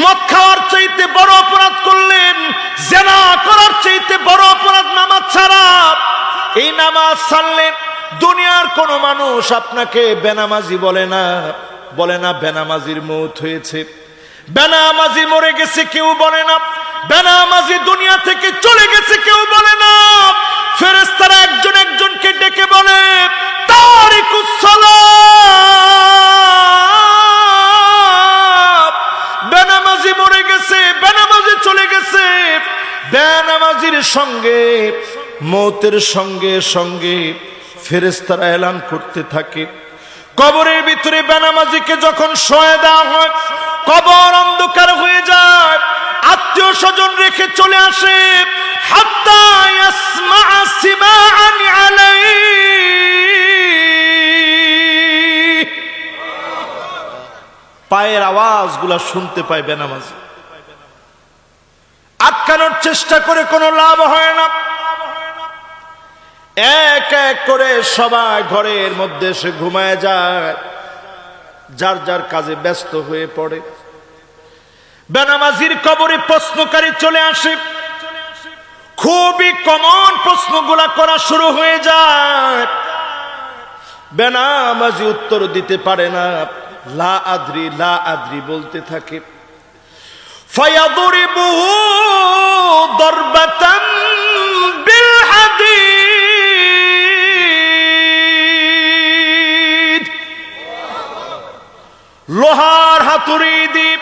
মদ খাওয়ার চাইতে বড় অপরাধ করলেন, জিনা করার চাইতে বড় অপরাধ নামাজ ছাড়া। এই নামাজ ছাড়লেন, দুনিয়ার কোন মানুষ আপনাকে বেনামাজি বলে না, বলে না বেনামাজির মওত হয়েছে, বেনামাজি মরে গেছে কেউ বলে না, বেনামাজি দুনিয়া থেকে চলে গেছে কেউ বলে না। ফেরেশতারা একজন একজনকে ডেকে বলে তারিকুস সালাত, বেনামাজি মরে গেছে, বেনামাজি চলে গেছে। বেনামাজির সঙ্গে মওতের সঙ্গে সঙ্গে ফেরেশতারা এলান করতে থাকে। কবরের ভিতরে বেনামাজিকে যখন শোয়া দেওয়া হয়, কবর অন্ধকার হয়ে যায়, আত্মীয় স্বজন রেখে চলে আসে। হাত্তা ইয়াসমা সিমাআন আলাইহি, পায়ের আওয়াজগুলা শুনতে পায় বেনামাজি। আটকানোর চেষ্টা করে কোনো লাভ হয় না। এক এক করে সবাই ঘরের মধ্যে এসে ঘুমায় যায়, যার যার কাজে ব্যস্ত হয়ে পড়ে। বেনামাজির কবরে প্রশ্নকারী চলে আসে, খুবই কমন প্রশ্নগুলা করা শুরু হয়ে যায়। বেনামাজি উত্তর দিতে পারে না, লা আদ্রি লা আদ্রি বলতে থাকে। ফায়াদরিবুহু দরবাতান বিল হাদিদ, লোহার হাতুড়ি দিয়ে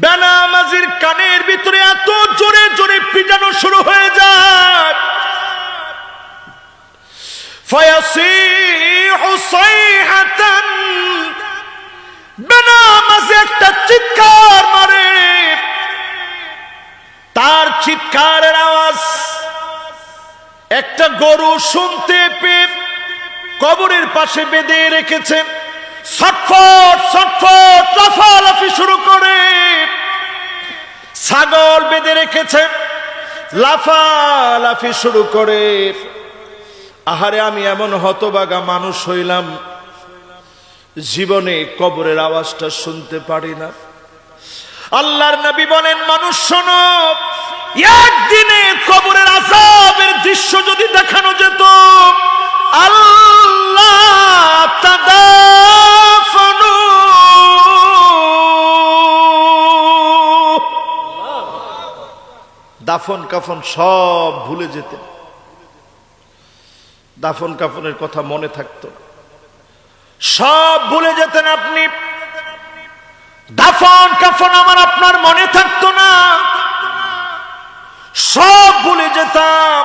বেনামাজির কানের ভিতরে এত জোরে জোরে পিটানো শুরু হয়ে যায়। ফায়াসিহু সাইহাতান, বেনামাজি একটা চিৎকার মারে। তার চিৎকারের আওয়াজ একটা গরু শুনতে পেয়ে কবরের পাশে বেঁধে রেখেছে। ছটফট ছটফট লাফালাফি শুরু করে। ছাগল বেঁধে রেখেছে, লাফালাফি শুরু করে। আহারে, আমি এমন হতভাগা মানুষ হইলাম, জীবনে কবরের আওয়াজটা শুনতে পারি না। আল্লাহর নবী বলেন, মানুষ শোনো, একদিনে কবরের আযাবের দৃশ্য যদি দেখানো যেত, আল্লাহ তাদাফানু, দাফন কাফন সব ভুলে যেতেন। দাফন কাফনের কথা মনে থাকতো না, সব ভুলে যেতেন আপনি। দাফন কাফন আমার আপনার মনে থাকতো না, সব ভুলে যেতাম।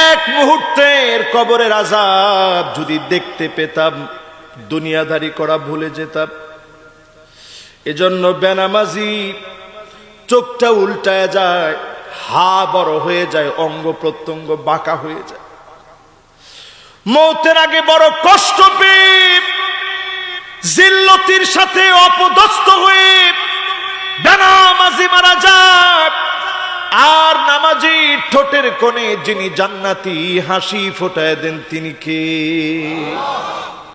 এক মুহূর্তের কবরের আযাব যদি দেখতে পেতাম, দুনিয়াদারি করা ভুলে যেতাম। এজন্য বেনামাজি চোখটা উল্টায় যায়, হা বড় হয়ে যায়, অঙ্গ প্রত্যঙ্গ বাঁকা হয়ে যায়। মওতের আগে বড় কষ্ট পেয়ে, জিল্লতির সাথে অপদস্থ হয়ে বেনামাজি মারা যায়। আর নামাজি ঠোঁটের কোণে যিনি জান্নাতি হাসি ফোটায় দেন, তিনি কে?